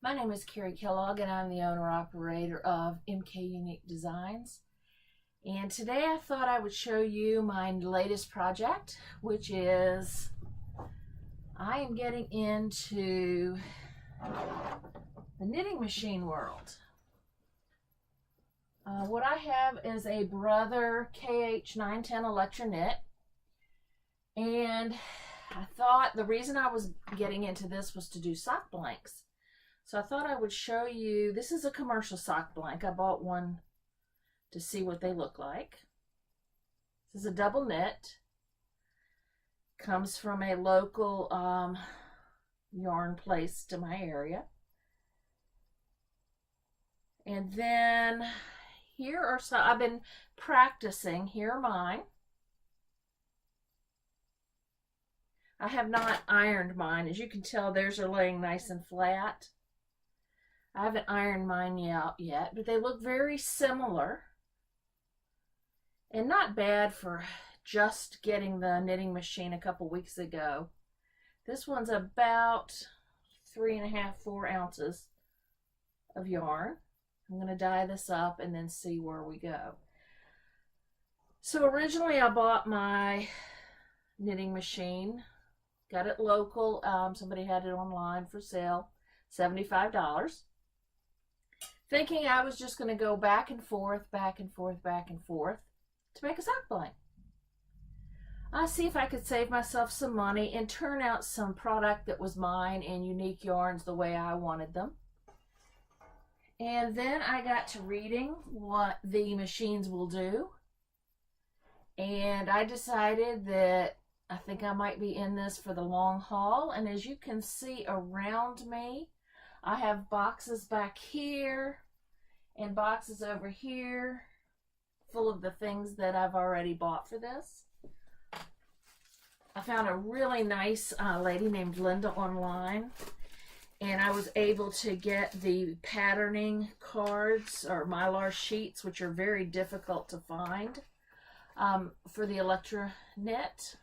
My name is Carrie Kellogg and I'm the owner-operator of MK Unique Designs. And today I thought I would show you my latest project, which is I am getting into the knitting machine world. What I have is a Brother KH910 Electro-Knit, and I thought the reason I was getting into this was to do sock blanks. So I thought I would show you, this is a commercial sock blank. I bought one to see what they look like. This is a double knit. Comes from a local yarn place to my area. And then here are some, I've been practicing. Here are mine. I have not ironed mine. As you can tell, theirs are laying nice and flat. I haven't ironed mine yet, but they look very similar. And not bad for just getting the knitting machine a couple weeks ago. This one's about 3.5, 4 ounces of yarn. I'm going to dye this up and then see where we go. So originally I bought my knitting machine. Got it local. Somebody had it online for sale. $75. Thinking I was just going to go back and forth, back and forth, back and forth to make a sock blank. I'll see if I could save myself some money and turn out some product that was mine and unique yarns the way I wanted them. And then I got to reading what the machines will do. And I decided that I think I might be in this for the long haul. And as you can see around me, I have boxes back here and boxes over here full of the things that I've already bought for this. I found a really nice lady named Linda online, and I was able to get the patterning cards or mylar sheets, which are very difficult to find, for the Electro-Knit.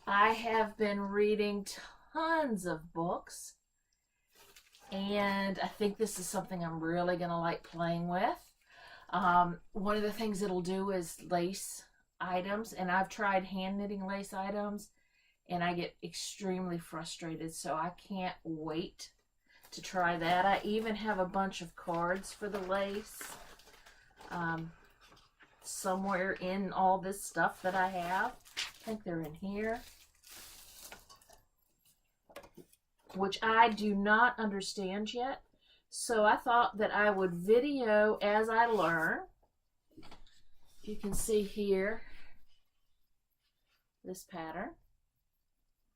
I have been reading tons of books, and I think this is something I'm really going to like playing with. One of the things it'll do is lace items, and I've tried hand knitting lace items, and I get extremely frustrated, so I can't wait to try that. I even have a bunch of cards for the lace somewhere in all this stuff that I have. I think they're in here, which I do not understand yet. So I thought that I would video as I learn. You can see here this pattern.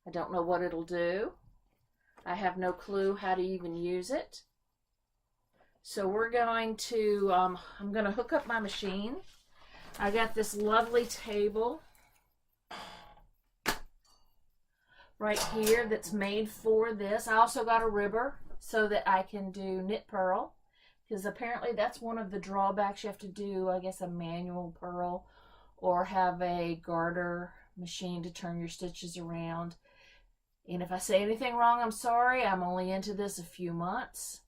I don't know what it'll do. I have no clue how to even use it. So we're going to, I'm going to hook up my machine. I got this lovely table right here that's made for this. I also got a ribber so that I can do knit purl, because apparently that's one of the drawbacks. You have to do, I guess, a manual purl or have a garter machine to turn your stitches around. And if I say anything wrong, I'm sorry. I'm only into this a few months.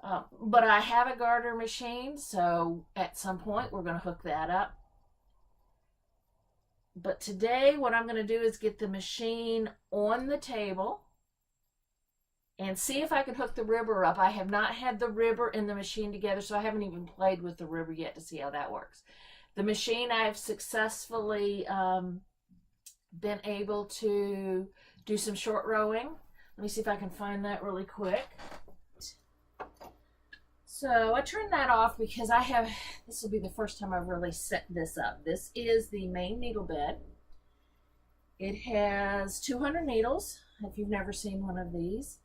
But I have a garter machine, so at some point we're going to hook that up. But today what I'm going to do is get the machine on the table and see if I can hook the ribber up. I have not had the ribber and the machine together, so I haven't even played with the ribber yet to see how that works. The machine, I've successfully been able to do some short rowing. Let me see if I can find that really quick. So I turned that off because this will be the first time I've really set this up. This is the main needle bed. It has 200 needles, if you've never seen one of these.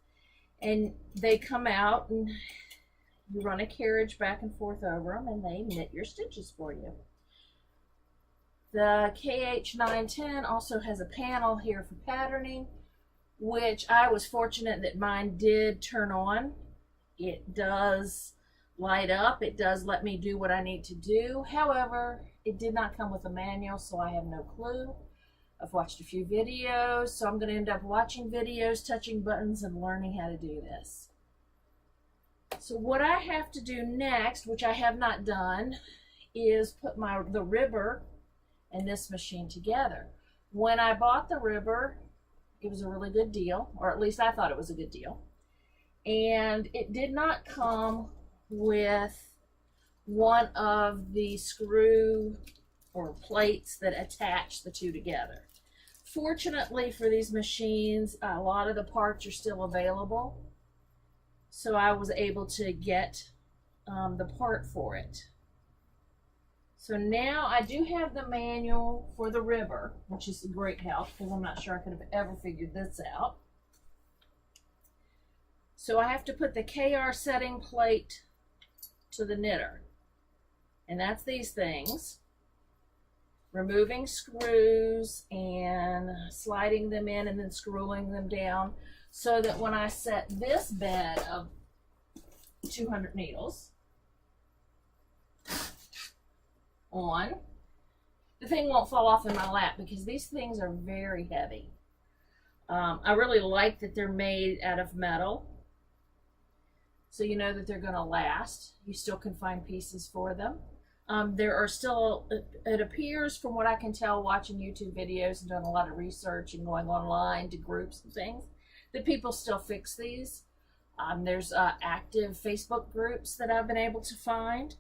And they come out and you run a carriage back and forth over them and they knit your stitches for you. The KH910 also has a panel here for patterning, which I was fortunate that mine did turn on. It does light up. It does let me do what I need to do. However, it did not come with a manual, so I have no clue I've watched a few videos, so I'm going to end up watching videos, touching buttons, and learning how to do this. So what I have to do next, which I have not done, is put the ribber and this machine together. When I bought the ribber, it was a really good deal, or at least I thought it was a good deal. And it did not come with one of the screw or plates that attach the two together. Fortunately for these machines, a lot of the parts are still available, so I was able to get the part for it. So now I do have the manual for the ribber, which is a great help because I'm not sure I could have ever figured this out. So I have to put the KR setting plate to the knitter, and that's these things. Removing screws and sliding them in and then screwing them down so that when I set this bed of 200 needles on, the thing won't fall off in my lap because these things are very heavy. I really like that they're made out of metal, so you know that they're going to last. You still can find pieces for them. There are still, it appears from what I can tell watching YouTube videos and doing a lot of research and going online to groups and things, that people still fix these. There's active Facebook groups that I've been able to find.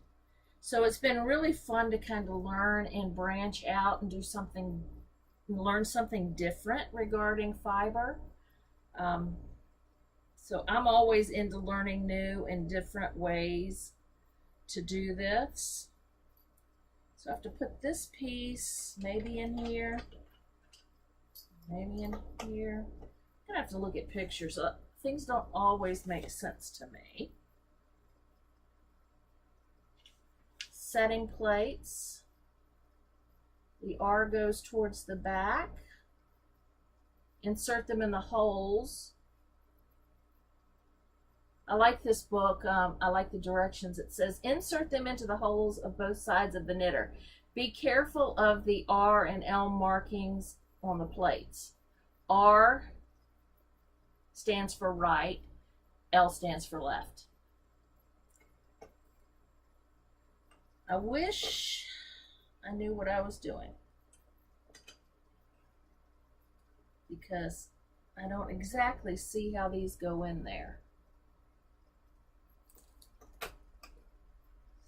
So it's been really fun to kind of learn and branch out and do something, learn something different regarding fiber. So I'm always into learning new and different ways to do this. So I have to put this piece maybe in here, maybe in here. I'm gonna have to look at pictures. Things don't always make sense to me. Setting plates. The R goes towards the back. Insert them in the holes. I like this book. I like the directions. It says, insert them into the holes of both sides of the knitter. Be careful of the R and L markings on the plates. R stands for right, L stands for left. I wish I knew what I was doing, because I don't exactly see how these go in there.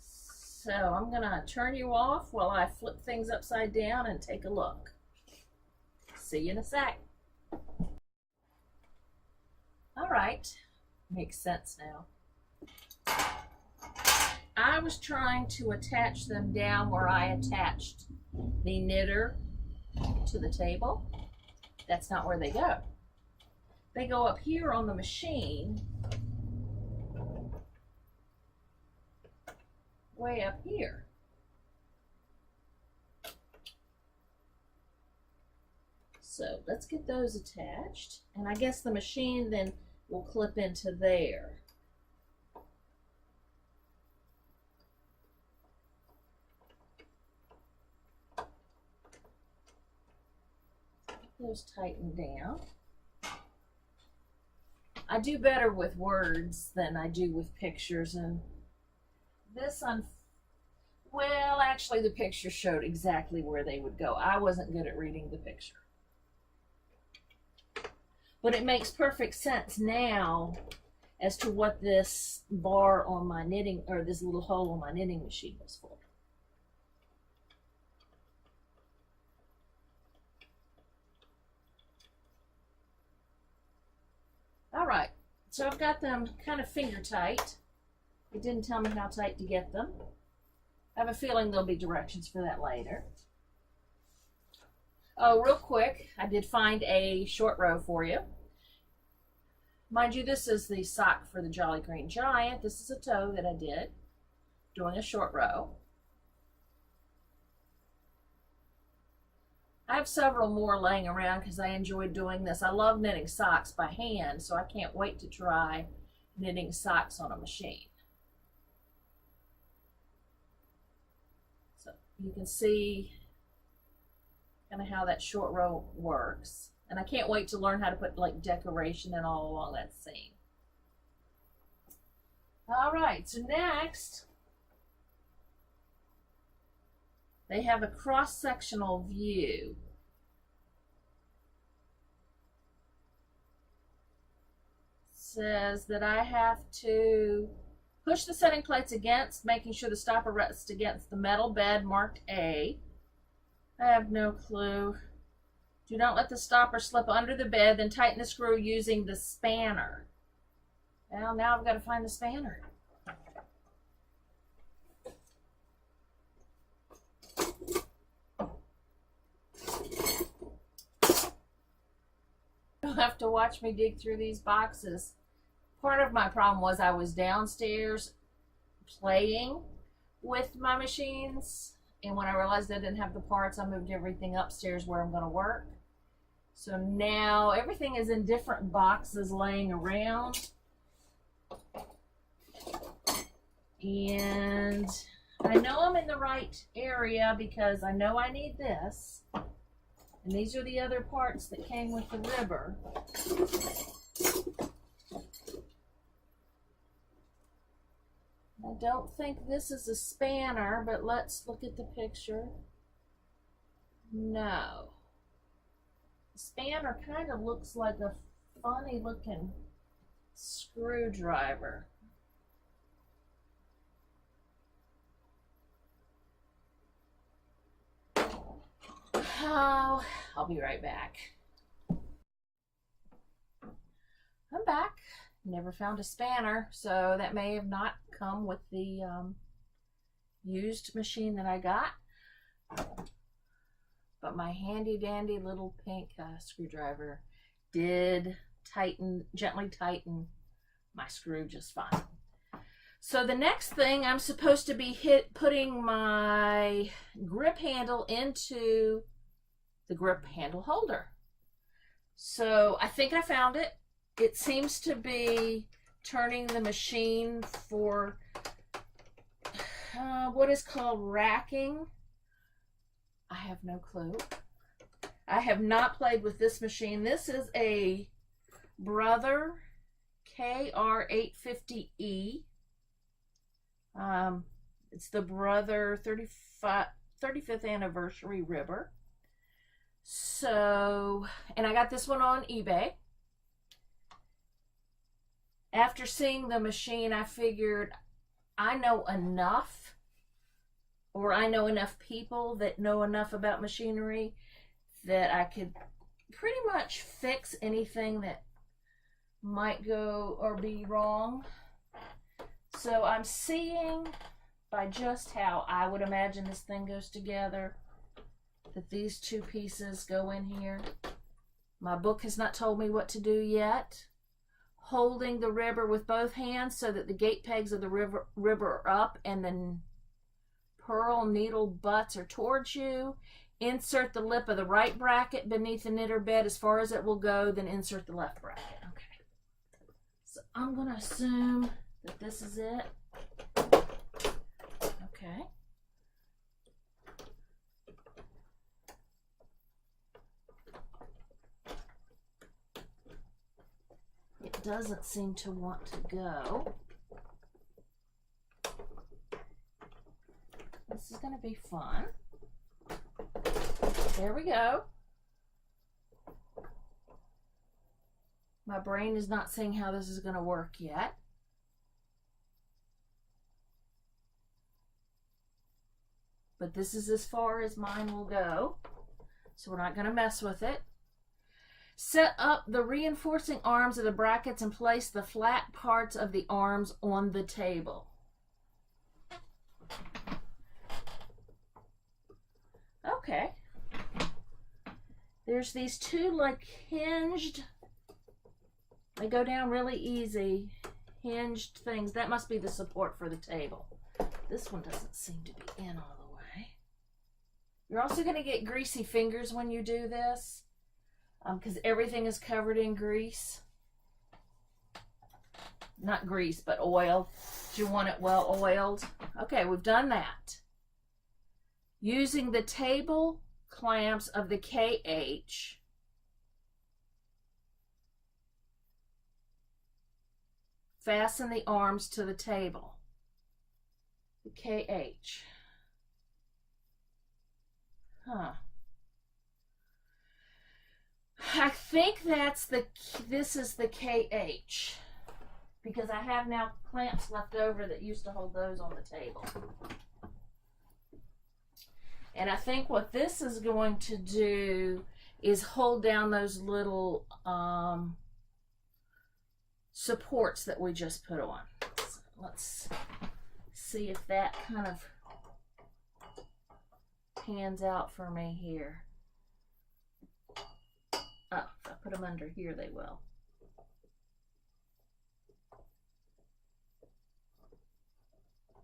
So I'm gonna turn you off while I flip things upside down and take a look. See you in a sec. All right, makes sense now. I was trying to attach them down where I attached the knitter to the table. That's not where they go. They go up here on the machine, way up here. So let's get those attached, and I guess the machine then will clip into there. Those tighten down. I do better with words than I do with pictures, and this well, actually the picture showed exactly where they would go. I wasn't good at reading the picture. But it makes perfect sense now as to what this bar on my knitting, or this little hole on my knitting machine was for. All right, so I've got them kind of finger tight. It didn't tell me how tight to get them. I have a feeling there'll be directions for that later. Oh, real quick, I did find a short row for you. Mind you, this is the sock for the Jolly Green Giant. This is a toe that I did doing a short row. I have several more laying around because I enjoy doing this. I love knitting socks by hand, so I can't wait to try knitting socks on a machine. So you can see kind of how that short row works. And I can't wait to learn how to put like decoration and all along that seam. All right, so next, they have a cross-sectional view. Says that I have to push the setting plates against, making sure the stopper rests against the metal bed marked A. I have no clue. Do not let the stopper slip under the bed, then tighten the screw using the spanner. Well, now I've got to find the spanner. You'll have to watch me dig through these boxes. Part of my problem was I was downstairs playing with my machines, and when I realized I didn't have the parts, I moved everything upstairs where I'm going to work. So now everything is in different boxes laying around. And I know I'm in the right area because I know I need this. And these are the other parts that came with the ribber. I don't think this is a spanner, but let's look at the picture. No. The spanner kind of looks like a funny looking screwdriver. Oh, I'll be right back. I'm back. Never found a spanner, so that may have not come with the used machine that I got. But my handy dandy little pink screwdriver did gently tighten my screw just fine. So the next thing, I'm supposed to be putting my grip handle into the grip handle holder. So I think I found it. It seems to be turning the machine for what is called racking. I have no clue. I have not played with this machine. This is a Brother KR850e. It's the Brother 35th anniversary ribber. So, and I got this one on eBay. After seeing the machine, I figured I know enough, or I know enough people that know enough about machinery that I could pretty much fix anything that might go or be wrong. So I'm seeing by just how I would imagine this thing goes together that these two pieces go in here. My book has not told me what to do yet. Holding the ribber with both hands so that the gate pegs of the ribber are up and the pearl needle butts are towards you. Insert the lip of the right bracket beneath the knitter bed as far as it will go, then insert the left bracket. Okay. So I'm going to assume that this is it. Okay. It doesn't seem to want to go. This is going to be fun. There we go. My brain is not seeing how this is going to work yet. But this is as far as mine will go. So we're not going to mess with it. Set up the reinforcing arms of the brackets and place the flat parts of the arms on the table. Okay. There's these two like hinged, they go down really easy, hinged things. That must be the support for the table. This one doesn't seem to be in all the way. You're also going to get greasy fingers when you do this, because everything is covered in grease. Not grease, but oil. You want it well oiled. Okay, we've done that. Using the table clamps of the KH. Fasten the arms to the table. The KH. I think this is the KH, because I have now clamps left over that used to hold those on the table. And I think what this is going to do is hold down those little supports that we just put on. So let's see if that kind of pans out for me here. Oh, if I put them under here, they will.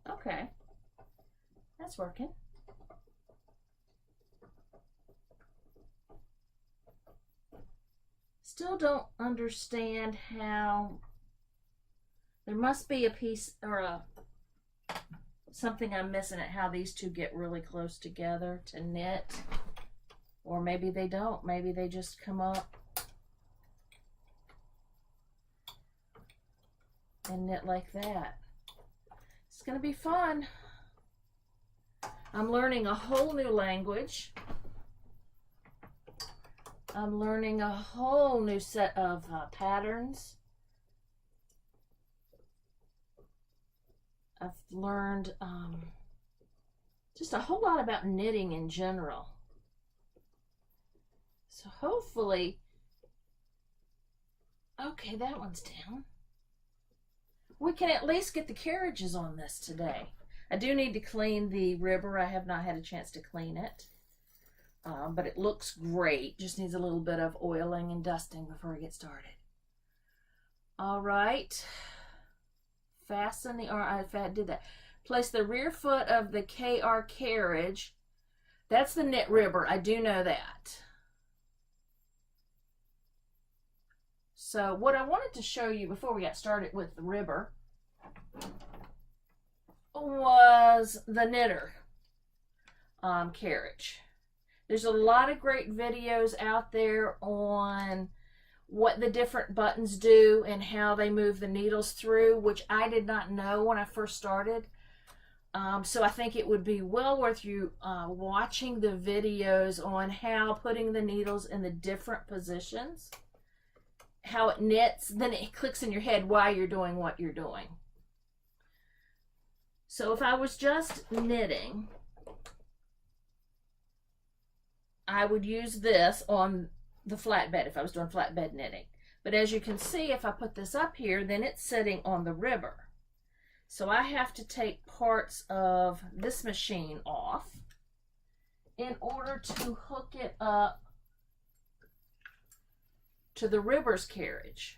Okay, that's working. Still don't understand how there must be a piece or something I'm missing at how these two get really close together to knit. Or maybe they don't. Maybe they just come up and knit like that. It's going to be fun. I'm learning a whole new language. I'm learning a whole new set of patterns. I've learned just a whole lot about knitting in general. So hopefully, okay, that one's down. We can at least get the carriages on this today. I do need to clean the ribber. I have not had a chance to clean it. But it looks great. Just needs a little bit of oiling and dusting before I get started. All right. Fasten the arm. I did that. Place the rear foot of the KR carriage. That's the knit ribber. I do know that. So what I wanted to show you before we got started with the ribber was the knitter carriage. There's a lot of great videos out there on what the different buttons do and how they move the needles through, which I did not know when I first started. So I think it would be well worth you watching the videos on how putting the needles in the different positions, how it knits, then it clicks in your head why you're doing what you're doing. So if I was just knitting, I would use this on the flatbed if I was doing flatbed knitting. But as you can see, if I put this up here, then it's sitting on the ribber. So I have to take parts of this machine off in order to hook it up to the ribber's carriage.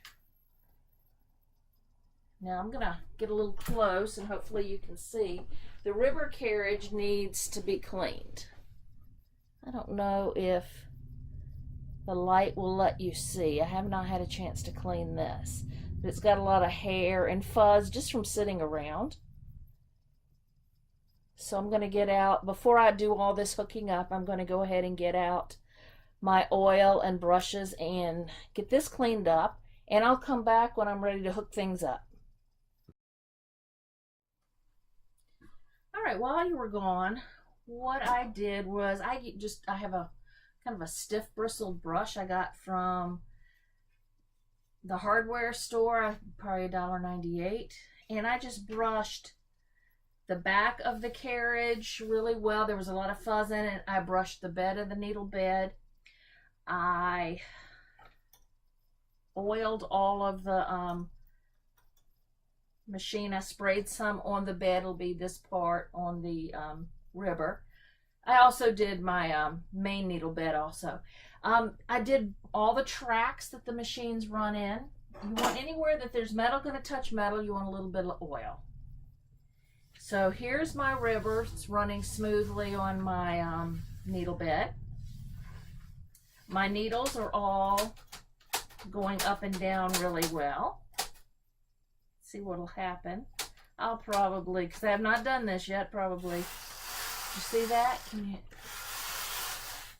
Now I'm going to get a little close and hopefully you can see. The ribber carriage needs to be cleaned. I don't know if the light will let you see. I have not had a chance to clean this. But it's got a lot of hair and fuzz just from sitting around. So I'm going to get out, before I do all this hooking up, I'm going to go ahead and get out my oil and brushes and get this cleaned up. And I'll come back when I'm ready to hook things up. All right, while you were gone, what I did was I have a kind of a stiff bristled brush I got from the hardware store, probably $1.98, and I just brushed the back of the carriage really well. There was a lot of fuzz in it. I brushed the bed of the needle bed. I oiled all of the machine. I sprayed some on the bed. It'll be this part on the ribber. I also did my main needle bed also. I did all the tracks that the machines run in. You want anywhere that there's metal going to touch metal, you want a little bit of oil. So here's my ribber. It's running smoothly on my needle bed. My needles are all going up and down really well. Let's see what'll happen. I'll probably, because I have not done this yet, probably. You see that? Can you?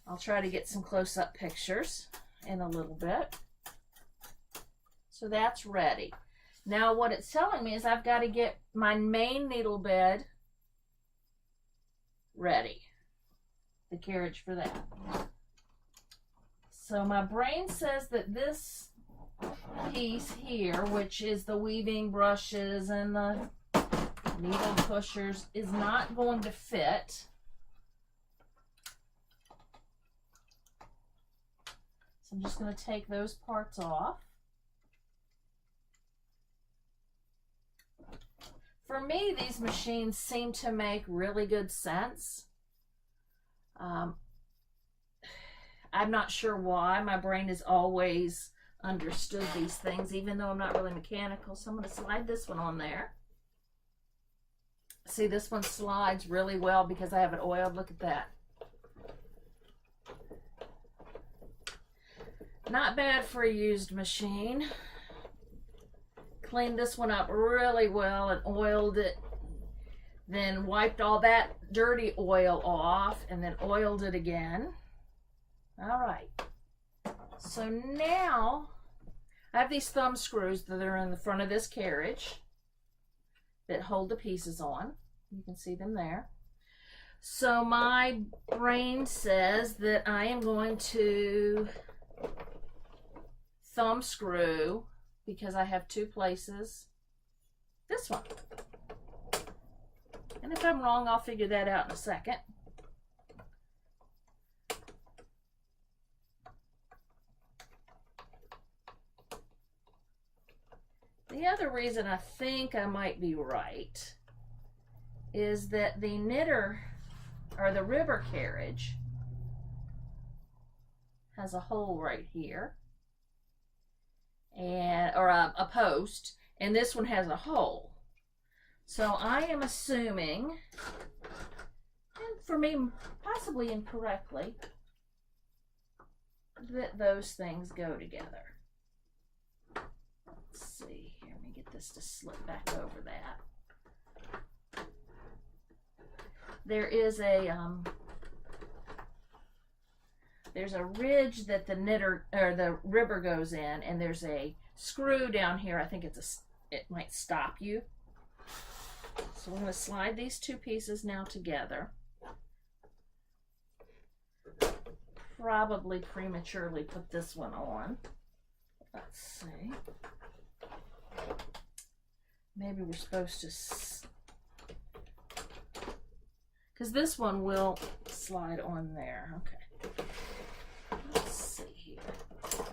I'll try to get some close-up pictures in a little bit. So that's ready. Now what it's telling me is I've got to get my main needle bed ready. The carriage for that. So my brain says that this piece here, which is the weaving brushes and the needle pushers, is not going to fit. So I'm just going to take those parts off. For me, these machines seem to make really good sense. I'm not sure why. My brain has always understood these things, even though I'm not really mechanical. So I'm going to slide this one on there. See, this one slides really well because I have it oiled. Look at that. Not bad for a used machine. Cleaned this one up really well and oiled it. Then wiped all that dirty oil off and then oiled it again. All right. So now I have these thumb screws that are in the front of this carriage that hold the pieces on. You can see them there. So my brain says that I am going to thumb screw, because I have two places, this one. And if I'm wrong, I'll figure that out in a second. The other reason I think I might be right is that the knitter, or the ribber carriage, has a hole right here, and or a post, and this one has a hole. So I am assuming, and for me possibly incorrectly, that those things go together. Let's see here, let me get this to slip back over that. There is there's a ridge that the knitter or the ribber goes in, and there's a screw down here. I think it might stop you. So I'm going to slide these two pieces now together. Probably prematurely put this one on. Let's see. Maybe we're supposed to, because this one will slide on there. Okay. Let's see here.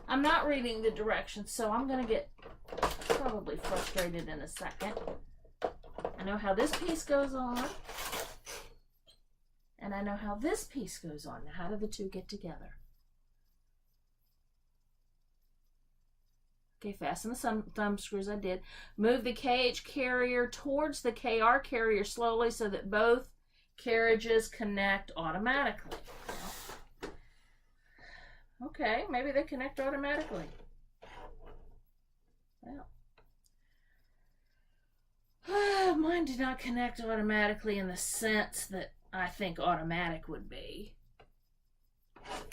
I'm not reading the directions, so I'm going to get probably frustrated in a second. I know how this piece goes on, and I know how this piece goes on. Now, how do the two get together? Okay, fasten the thumb screws. I did. Move the KH carrier towards the KR carrier slowly so that both carriages connect automatically. Okay, maybe they connect automatically. Well, mine did not connect automatically in the sense that I think automatic would be.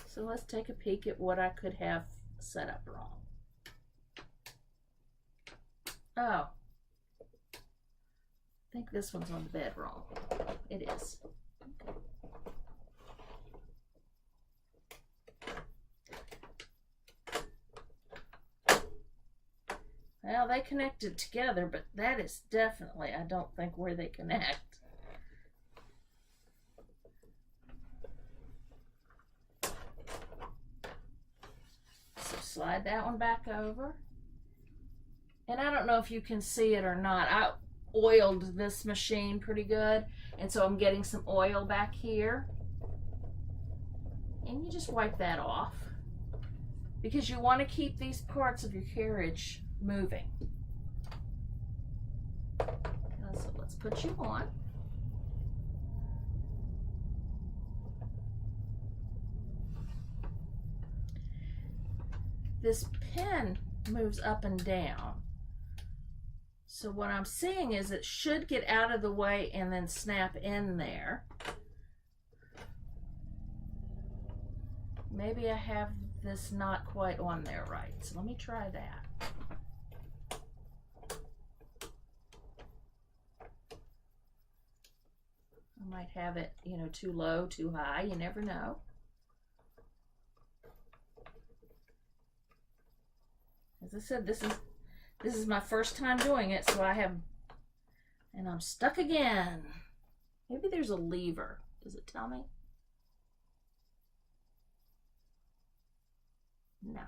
So let's take a peek at what I could have set up wrong. Oh, I think this one's on the bed wrong. It is. Okay. Well, they connected together, but that is definitely, I don't think, where they connect. So slide that one back over. And I don't know if you can see it or not. I oiled this machine pretty good, and so I'm getting some oil back here. And you just wipe that off, because you want to keep these parts of your carriage moving. So let's put you on. This pin moves up and down. So what I'm seeing is it should get out of the way and then snap in there. Maybe I have this not quite on there right. So let me try that. I might have it, you know, too low, too high. You never know. As I said, this is my first time doing it, so and I'm stuck again. Maybe there's a lever. Does it tell me? No.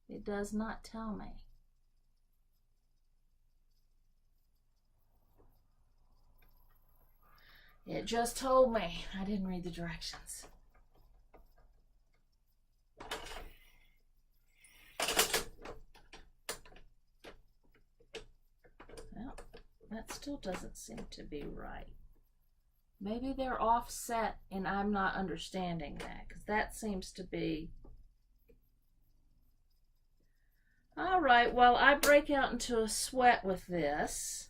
It does not tell me. It just told me. I didn't read the directions. Well, that still doesn't seem to be right. Maybe they're offset and I'm not understanding that, because that seems to be... All right, well, I break out into a sweat with this.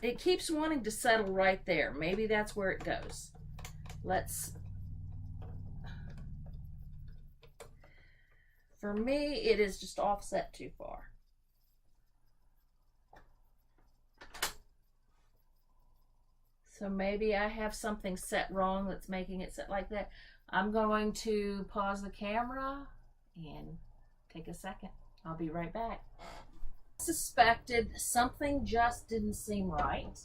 It keeps wanting to settle right there. Maybe that's where it goes. For me, it is just offset too far. So maybe I have something set wrong that's making it set like that. I'm going to pause the camera and take a second. I'll be right back. Suspected something just didn't seem right.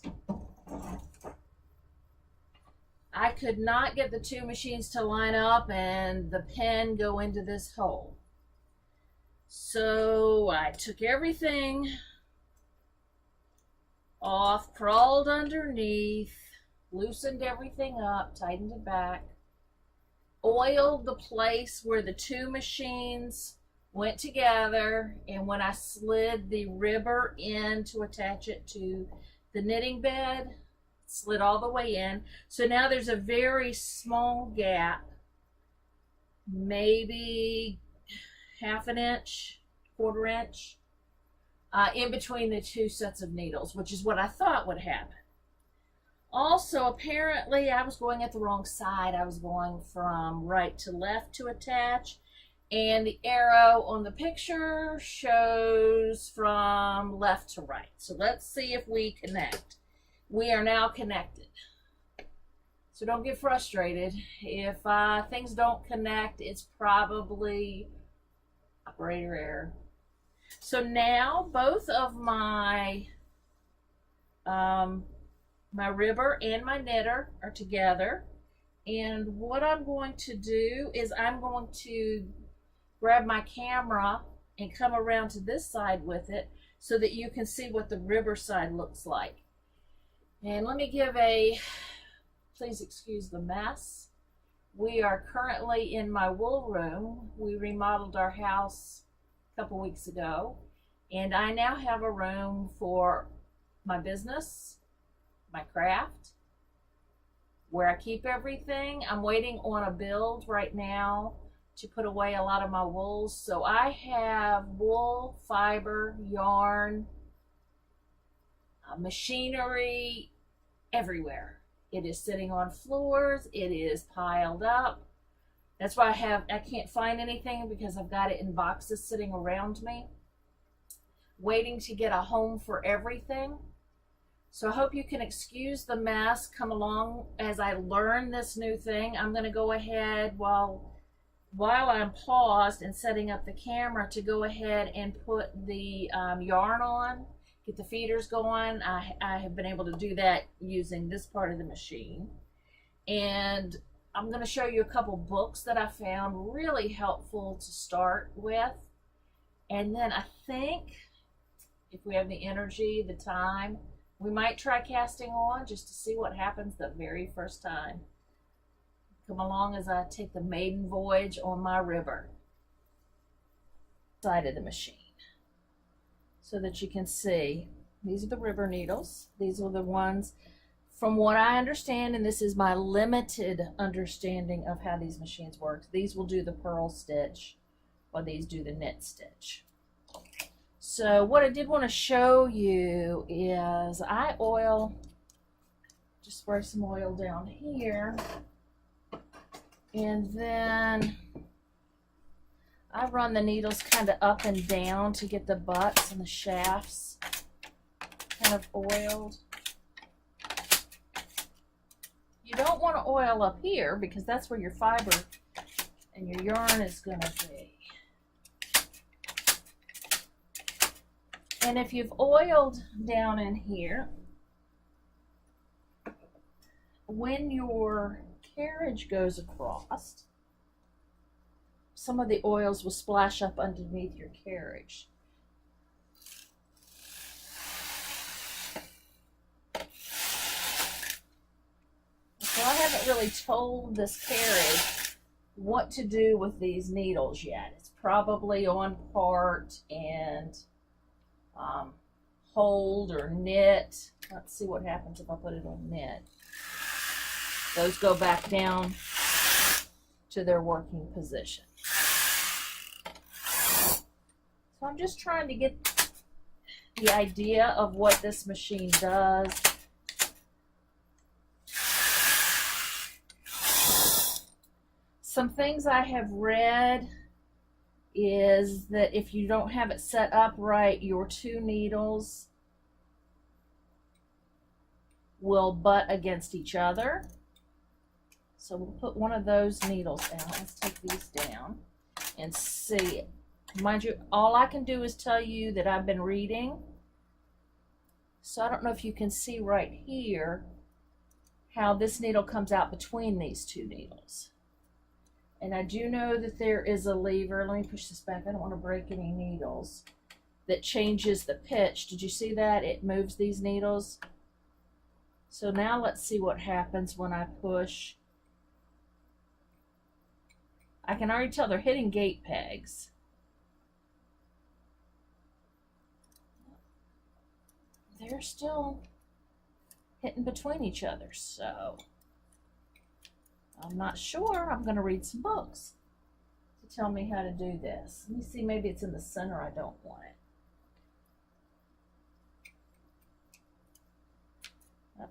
I could not get the two machines to line up and the pin go into this hole. So I took everything off, crawled underneath, loosened everything up, tightened it back, oiled the place where the two machines went together, and when I slid the ribber in to attach it to the knitting bed, it slid all the way in. So now there's a very small gap, maybe half an inch, quarter inch, in between the two sets of needles, which is what I thought would happen. Also, apparently I was going at the wrong side. I was going from right to left to attach, and the arrow on the picture shows from left to right. So let's see if we connect. We are now connected. So don't get frustrated. If things don't connect, it's probably operator error. So now both of my my ribber and my knitter are together. And what I'm going to do is I'm going to grab my camera and come around to this side with it so that you can see what the ribber side looks like. And let me give please excuse the mess. We are currently in my wool room. We remodeled our house a couple weeks ago, and I now have a room for my business, my craft, where I keep everything. I'm waiting on a build right now to put away a lot of my wools. So I have wool, fiber, yarn, machinery everywhere. It is sitting on floors. It is piled up. That's why I can't find anything, because I've got it in boxes sitting around me, waiting to get a home for everything. So I hope you can excuse the mess. Come along as I learn this new thing. I'm going to go ahead while I'm paused and setting up the camera to go ahead and put the yarn on, get the feeders going. I have been able to do that using this part of the machine. And I'm going to show you a couple books that I found really helpful to start with. And then I think if we have the energy, the time, we might try casting on just to see what happens the very first time. Come along as I take the maiden voyage on my ribber side of the machine so that you can see. These are the ribber needles. These are the ones, from what I understand, and this is my limited understanding of how these machines work, these will do the purl stitch while these do the knit stitch. So what I did want to show you is I just spray some oil down here. And then I run the needles kind of up and down to get the butts and the shafts kind of oiled. You don't want to oil up here because that's where your fiber and your yarn is going to be. And if you've oiled down in here, when your carriage goes across, some of the oils will splash up underneath your carriage. So I haven't really told this carriage what to do with these needles yet. It's probably on part and hold or knit. Let's see what happens if I put it on knit. Those go back down to their working position. So I'm just trying to get the idea of what this machine does. Some things I have read is that if you don't have it set up right, your two needles will butt against each other. So we'll put one of those needles down. Let's take these down and see. Mind you, all I can do is tell you that I've been reading. So I don't know if you can see right here how this needle comes out between these two needles. And I do know that there is a lever. Let me push this back. I don't want to break any needles. That changes the pitch. Did you see that? It moves these needles. So now let's see what happens when I push. I can already tell they're hitting gate pegs. They're still hitting between each other, so I'm not sure. I'm going to read some books to tell me how to do this. Let me see, maybe it's in the center. I don't want it.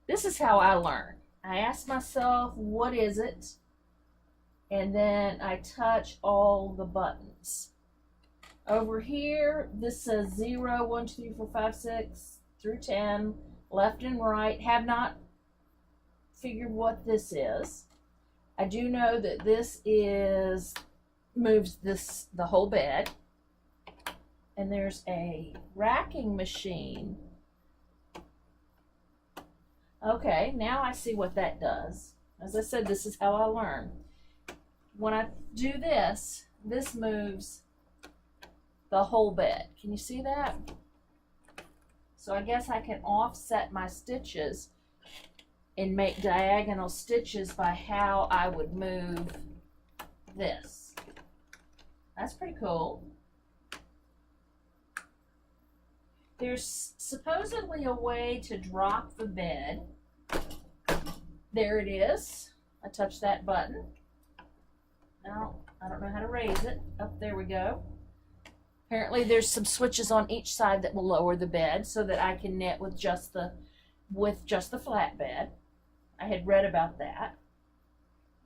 This is how I learn. I ask myself, what is it? And then I touch all the buttons. Over here, this says 0, 1, 2, 3, 4, 5, 6 through 10, left and right. Have not figured what this is. I do know that this moves the whole bed. And there's a racking machine. Okay, now I see what that does. As I said, this is how I learn. When I do this, this moves the whole bed. Can you see that? So I guess I can offset my stitches and make diagonal stitches by how I would move this. That's pretty cool. There's supposedly a way to drop the bed. There it is. I touch that button. Now, I don't know how to raise it. Up there we go. Apparently there's some switches on each side that will lower the bed so that I can knit with just the flat bed. I had read about that.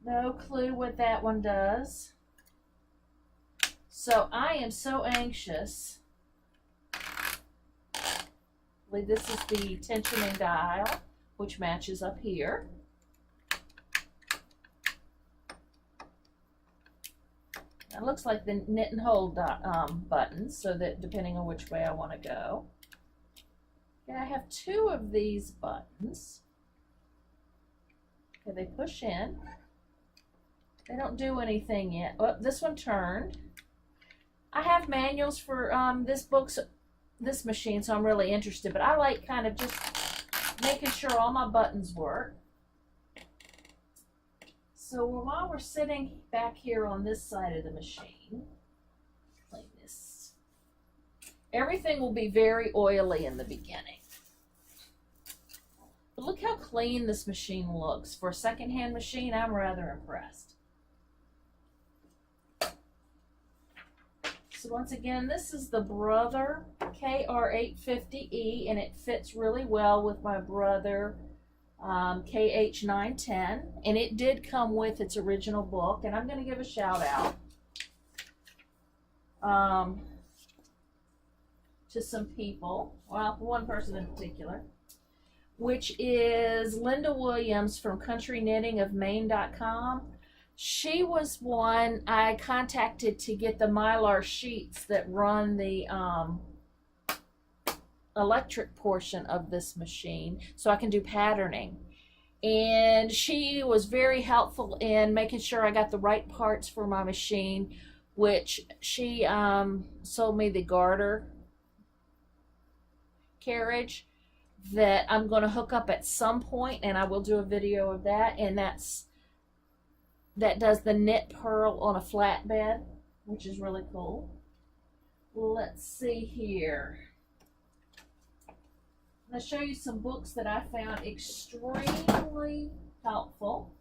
No clue what that one does. So I am so anxious. This is the tensioning dial, which matches up here. It looks like the knit and hold buttons, so that depending on which way I want to go. Okay, I have two of these buttons. Okay, they push in. They don't do anything yet. Oh, this one turned. I have manuals for this machine, so I'm really interested, but I like kind of just making sure all my buttons work. So while we're sitting back here on this side of the machine, clean this. Everything will be very oily in the beginning. But look how clean this machine looks. For a secondhand machine, I'm rather impressed. So once again, this is the Brother KR850e, and it fits really well with my Brother KH910, and it did come with its original book. And I'm going to give a shout out to some people, well, one person in particular, which is Linda Williams from countryknittingofmaine.com. She was one I contacted to get the Mylar sheets that run the electric portion of this machine so I can do patterning. And she was very helpful in making sure I got the right parts for my machine, which she sold me the garter carriage that I'm going to hook up at some point, and I will do a video of that. And that does the knit purl on a flatbed, which is really cool. Let's see here. I'm going to show you some books that I found extremely helpful.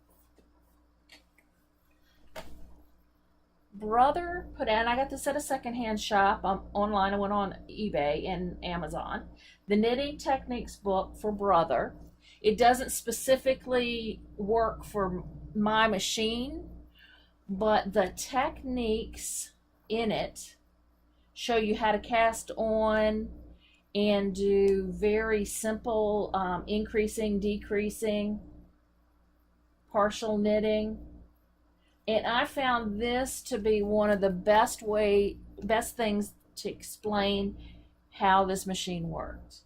Brother put out, I got this at a secondhand shop online. I went on eBay and Amazon. The Knitting Techniques book for Brother. It doesn't specifically work for my machine, but the techniques in it show you how to cast on and do very simple increasing, decreasing, partial knitting. And I found this to be one of the best things to explain how this machine works.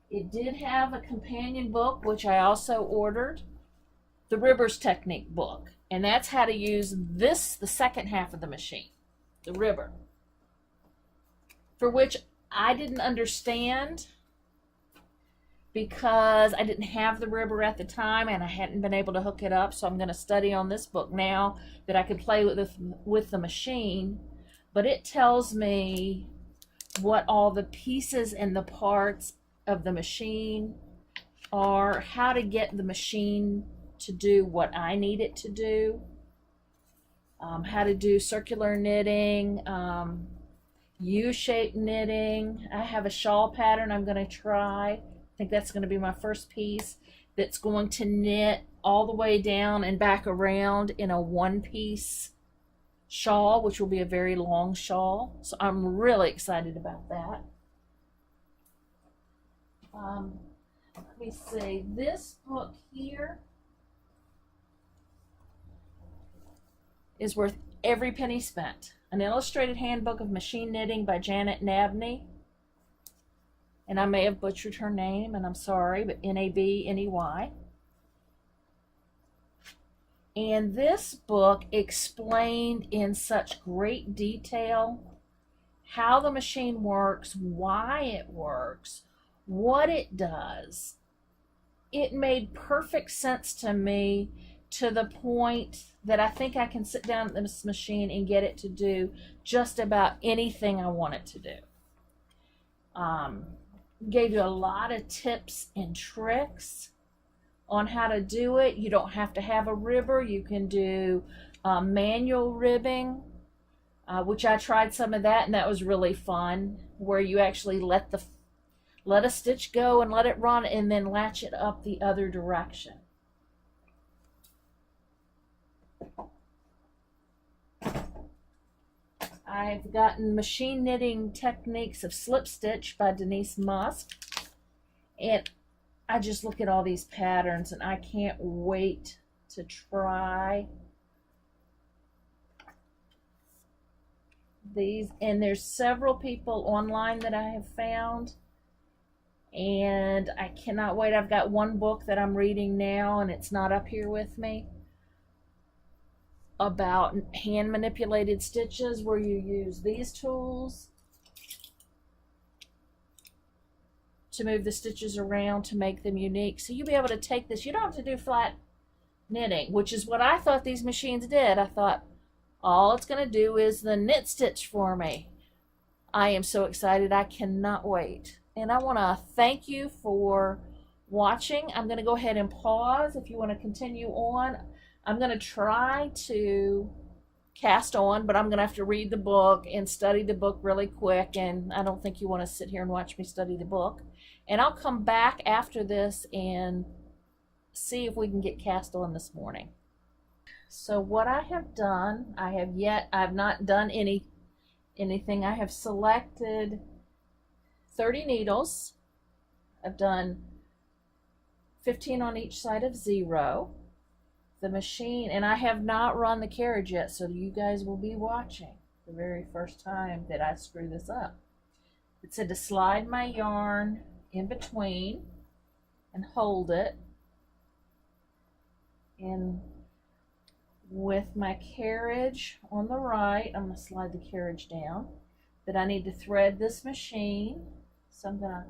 It did have a companion book, which I also ordered, the Ribbers Technique book. And that's how to use this, the second half of the machine, the ribber, for which I didn't understand because I didn't have the ribber at the time and I hadn't been able to hook it up. So I'm going to study on this book now that I can play with the machine. But it tells me what all the pieces and the parts of the machine are, how to get the machine to do what I need it to do, how to do circular knitting, U-shaped knitting. I have a shawl pattern I'm going to try. I think that's going to be my first piece that's going to knit all the way down and back around in a one-piece shawl, which will be a very long shawl. So I'm really excited about that. Let me see. This book here is worth every penny spent. An Illustrated Handbook of Machine Knitting by Janet Nabney. And I may have butchered her name, and I'm sorry, but Nabney. And this book explained in such great detail how the machine works, why it works, what it does. It made perfect sense to me, to the point that I think I can sit down at this machine and get it to do just about anything I want it to do. Gave you a lot of tips and tricks on how to do it. You don't have to have a ribber. You can do manual ribbing, which I tried some of that, and that was really fun, where you actually let a stitch go and let it run and then latch it up the other direction. I've gotten Machine Knitting Techniques of Slip Stitch by Denise Musk, and I just look at all these patterns and I can't wait to try these. And there's several people online that I have found, and I cannot wait. I've got one book that I'm reading now, and it's not up here with me, about hand manipulated stitches, where you use these tools to move the stitches around to make them unique. So you'll be able to take this. You don't have to do flat knitting, which is what I thought these machines did. I thought all it's going to do is the knit stitch for me. I am so excited. I cannot wait. And I want to thank you for watching. I'm going to go ahead and pause if you want to continue on. I'm going to try to cast on, but I'm going to have to read the book and study the book really quick, and I don't think you want to sit here and watch me study the book. And I'll come back after this and see if we can get cast on this morning. So what I have done, I've not done anything. I have selected 30 needles. I've done 15 on each side of 0. The machine, and I have not run the carriage yet, so you guys will be watching the very first time that I screw this up. It said to slide my yarn in between and hold it, and with my carriage on the right, I'm going to slide the carriage down, that I need to thread this machine. So I'm going to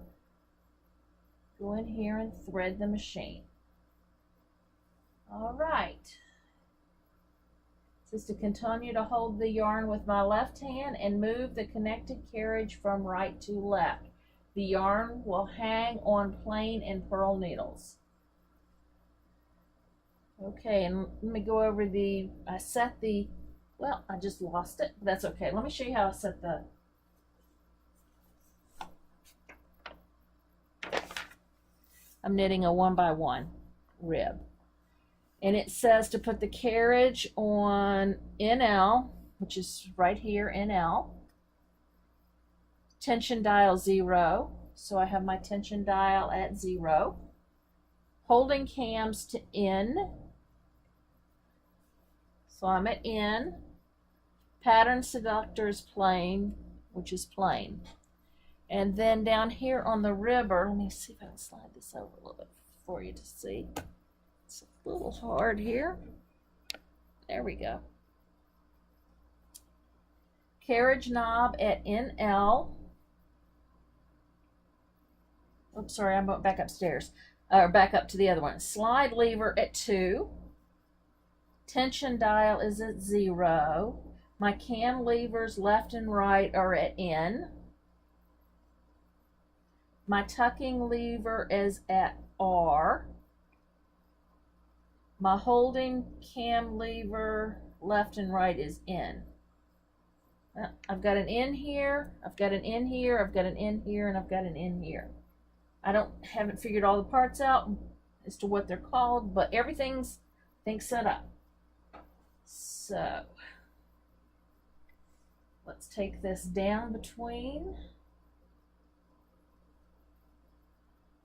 go in here and thread the machine. All right. It says to continue to hold the yarn with my left hand and move the connected carriage from right to left. The yarn will hang on plain and purl needles. Okay, and let me go over I just lost it. That's okay. Let me show you how I set I'm knitting a 1x1 rib. And it says to put the carriage on NL, which is right here, NL. Tension dial 0. So I have my tension dial at 0. Holding cams to N. So I'm at N. Pattern selector is plain, which is plain. And then down here on the ribber, let me see if I can slide this over a little bit for you to see. It's a little hard here. There we go. Carriage knob at NL. Oops, sorry, I'm back upstairs. Or back up to the other one. Slide lever at 2. Tension dial is at 0. My cam levers left and right are at N. My tucking lever is at R. My holding cam lever left and right is N. I've got an N here, I've got an N here, I've got an N here, and I've got an N here. Haven't figured all the parts out as to what they're called, but everything's set up. So let's take this down between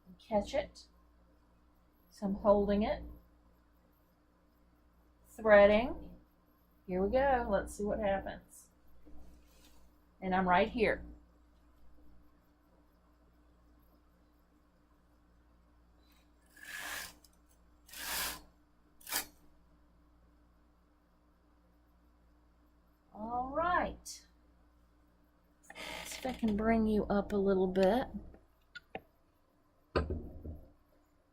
and catch it. So I'm holding it. Threading. Here we go. Let's see what happens. And I'm right here. All right. Let's see if I can bring you up a little bit.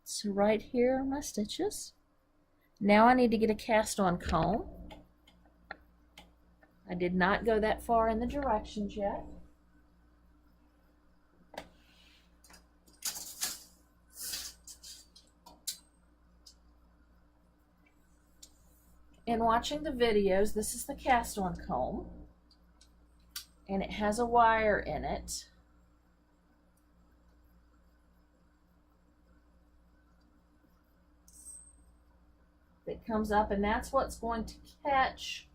So right here are my stitches. Now I need to get a cast on comb. I did not go that far in the directions yet. In watching the videos, this is the cast on comb, and it has a wire in it. That comes up, and that's what's going to catch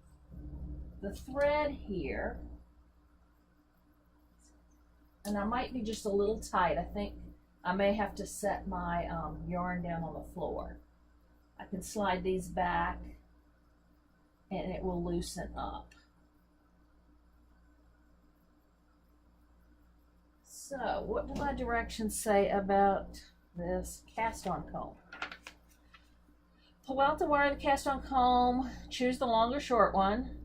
the thread here. And I might be just a little tight. I think I may have to set my yarn down on the floor. I can slide these back and it will loosen up. So what do my directions say about this cast on comb? Pull out the wire of the cast on comb, choose the long or short one,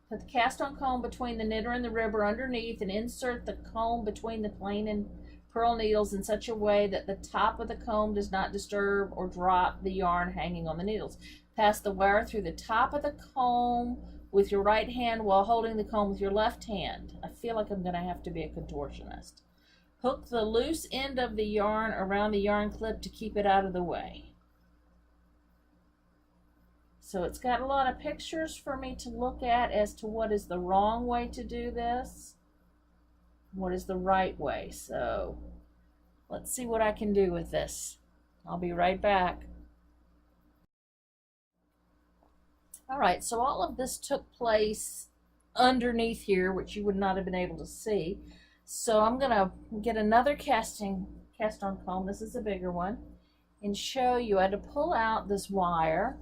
put the cast on comb between the knitter and the ribber underneath, and insert the comb between the plain and purl needles in such a way that the top of the comb does not disturb or drop the yarn hanging on the needles. Pass the wire through the top of the comb with your right hand while holding the comb with your left hand. I feel like I'm going to have to be a contortionist. Hook the loose end of the yarn around the yarn clip to keep it out of the way. So it's got a lot of pictures for me to look at as to what is the wrong way to do this, what is the right way. So let's see what I can do with this. I'll be right back. All right, so all of this took place underneath here, which you would not have been able to see. So I'm gonna get another cast on comb. This is a bigger one, and show you. I had to pull out this wire,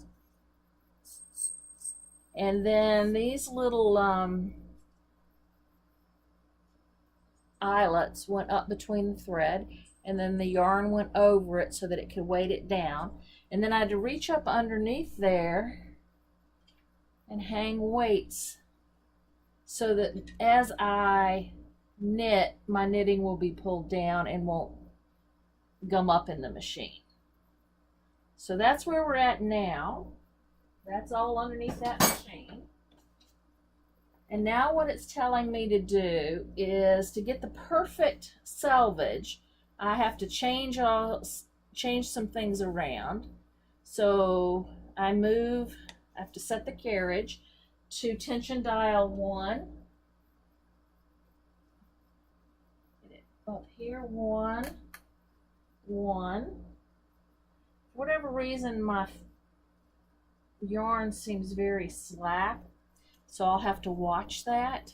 and then these little eyelets went up between the thread, and then the yarn went over it so that it could weight it down. And then I had to reach up underneath there and hang weights so that as I knit, my knitting will be pulled down and won't gum up in the machine. So that's where we're at now. That's all underneath that machine. And now what it's telling me to do is to get the perfect selvage, I have to change some things around. So I have to set the carriage to tension dial 1. Get it up here, 1, 1. For whatever reason, my yarn seems very slack, so I'll have to watch that.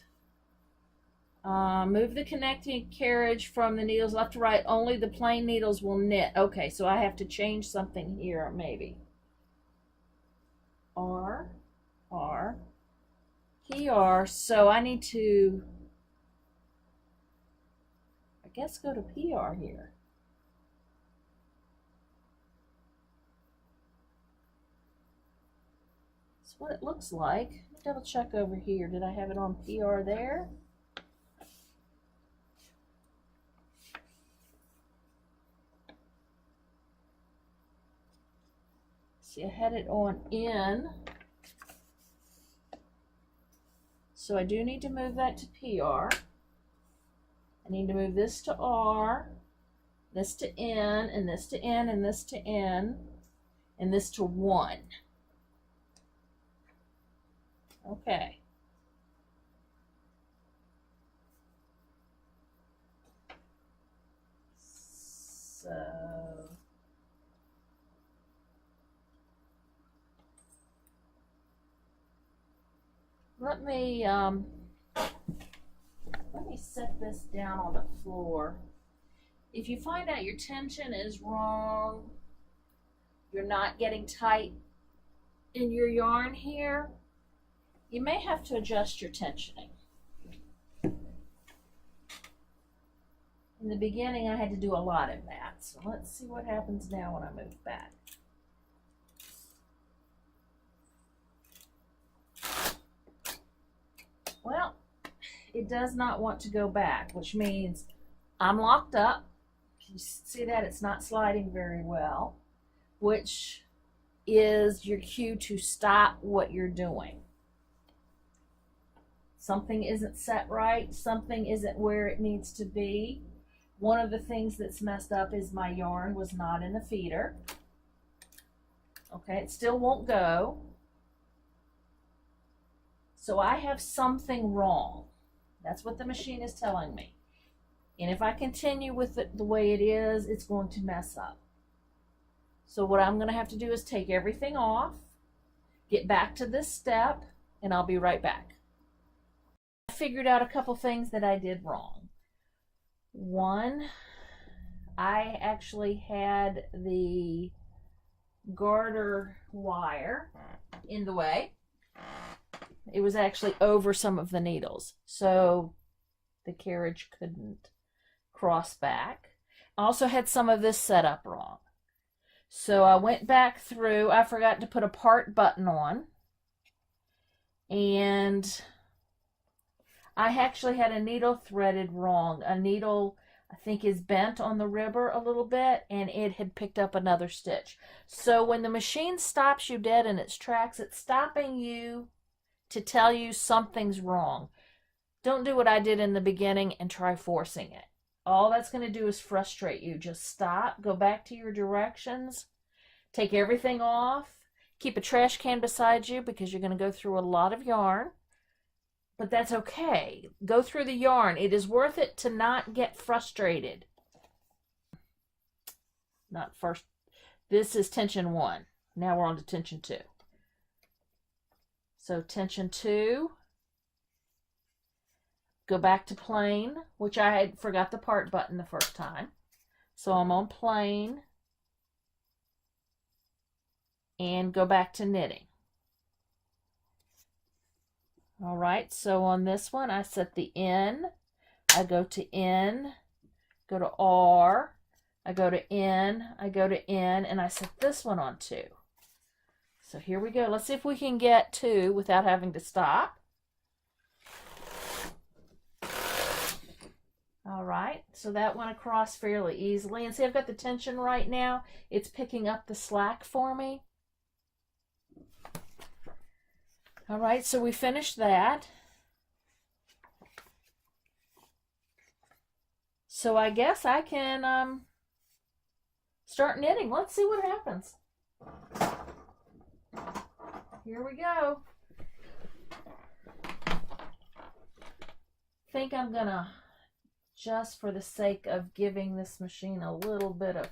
Move the connecting carriage from the needles left to right. Only the plain needles will knit. Okay, so I have to change something here, maybe. R, R, PR. So I need to, I guess, go to PR here. That's what it looks like. Let me double check over here. Did I have it on PR there? See, I had it on in. So I do need to move that to PR. I need to move this to R, this to N, and this to N, and this to N, and this to 1. Okay. So let me set this down on the floor. If you find out your tension is wrong, you're not getting tight in your yarn here, you may have to adjust your tensioning. In the beginning, I had to do a lot of that. So let's see what happens now when I move back. Well, it does not want to go back, which means I'm locked up. Can you see that? It's not sliding very well, which is your cue to stop what you're doing. Something isn't set right. Something isn't where it needs to be. One of the things that's messed up is my yarn was not in the feeder. Okay, it still won't go. So I have something wrong. That's what the machine is telling me. And if I continue with it the way it is, it's going to mess up. So what I'm going to have to do is take everything off, get back to this step, and I'll be right back. I figured out a couple things that I did wrong. One, I actually had the garter wire in the way. It was actually over some of the needles, so the carriage couldn't cross back. I also had some of this set up wrong. So I went back through. I forgot to put a part button on, and I actually had a needle threaded wrong. A needle, I think, is bent on the ribber a little bit, and it had picked up another stitch. So when the machine stops you dead in its tracks, it's stopping you to tell you something's wrong. Don't do what I did in the beginning and try forcing it. All that's going to do is frustrate you. Just stop, go back to your directions, take everything off, keep a trash can beside you because you're going to go through a lot of yarn. But that's okay. Go through the yarn. It is worth it to not get frustrated. Not first. This is tension 1. Now we're on to tension 2. So tension 2, go back to plain, which I had forgot the part button the first time. So I'm on plain and go back to knitting. All right, so on this one, I set the N, I go to N, go to R, I go to N, I go to N, and I set this one on 2. So here we go. Let's see if we can get 2 without having to stop. All right, so that went across fairly easily. And see, I've got the tension right now. It's picking up the slack for me. All right, so we finished that. So I guess I can start knitting. Let's see what happens. Here we go. I think I'm gonna, just for the sake of giving this machine a little bit of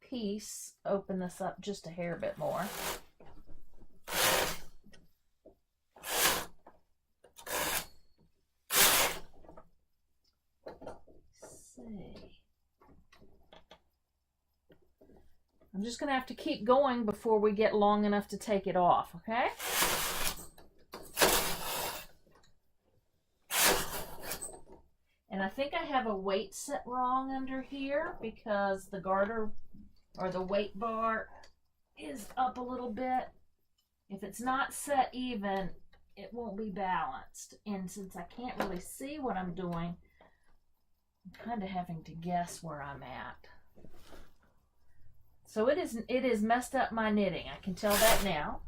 peace, open this up just a hair bit more. I'm just going to have to keep going before we get long enough to take it off, okay? And I think I have a weight set wrong under here because the garter or the weight bar is up a little bit. If it's not set even, it won't be balanced. And since I can't really see what I'm doing, I'm kind of having to guess where I'm at. So it is messed up my knitting. I can tell that now.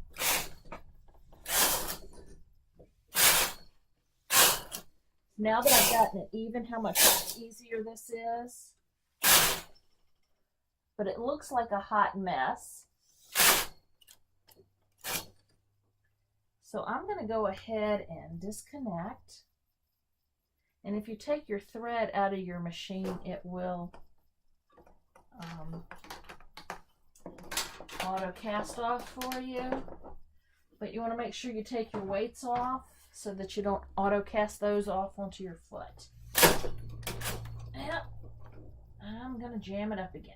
Now that I've gotten it even, how much easier this is. But it looks like a hot mess. So I'm going to go ahead and disconnect. And if you take your thread out of your machine, it will auto cast off for you, but you want to make sure you take your weights off so that you don't auto cast those off onto your foot. Yep. I'm gonna jam it up again.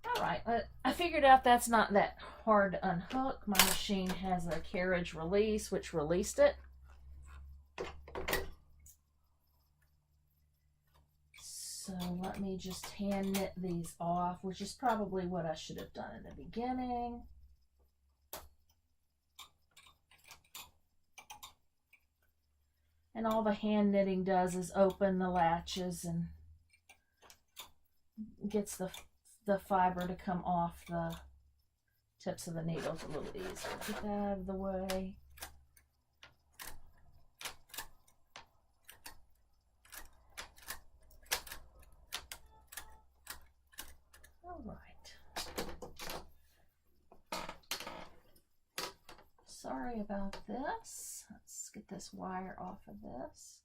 All right, I figured out that's not that hard to unhook. My machine has a carriage release which released it. So let me just hand knit these off, which is probably what I should have done in the beginning. And all the hand knitting does is open the latches and gets the fiber to come off the tips of the needles a little easier. Get that out of the way. Sorry about this. Let's get this wire off of this.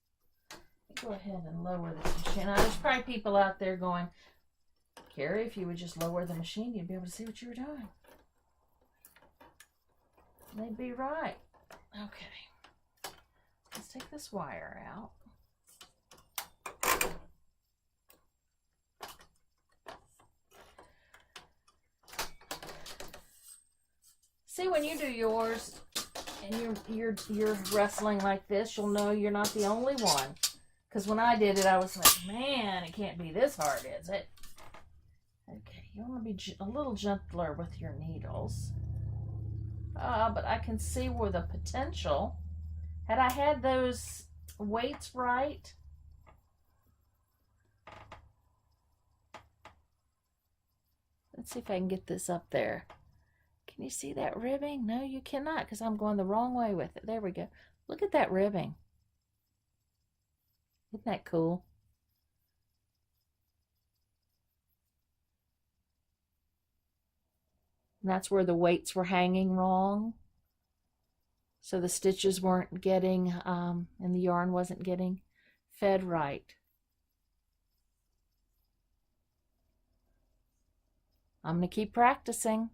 Go ahead and lower this machine. Now, there's probably people out there going, Carrie, if you would just lower the machine, you'd be able to see what you were doing. They'd be right. Okay. Let's take this wire out. See, when you do yours and you're wrestling like this, you'll know you're not the only one. Because when I did it, I was like, man, it can't be this hard, is it? Okay, you want to be a little gentler with your needles. But I can see where the potential, had I had those weights right, let's see if I can get this up there. Can you see that ribbing? No, you cannot, because I'm going the wrong way with it. There we go. Look at that ribbing. Isn't that cool? And that's where the weights were hanging wrong. So the stitches weren't getting, and the yarn wasn't getting fed right. I'm going to keep practicing.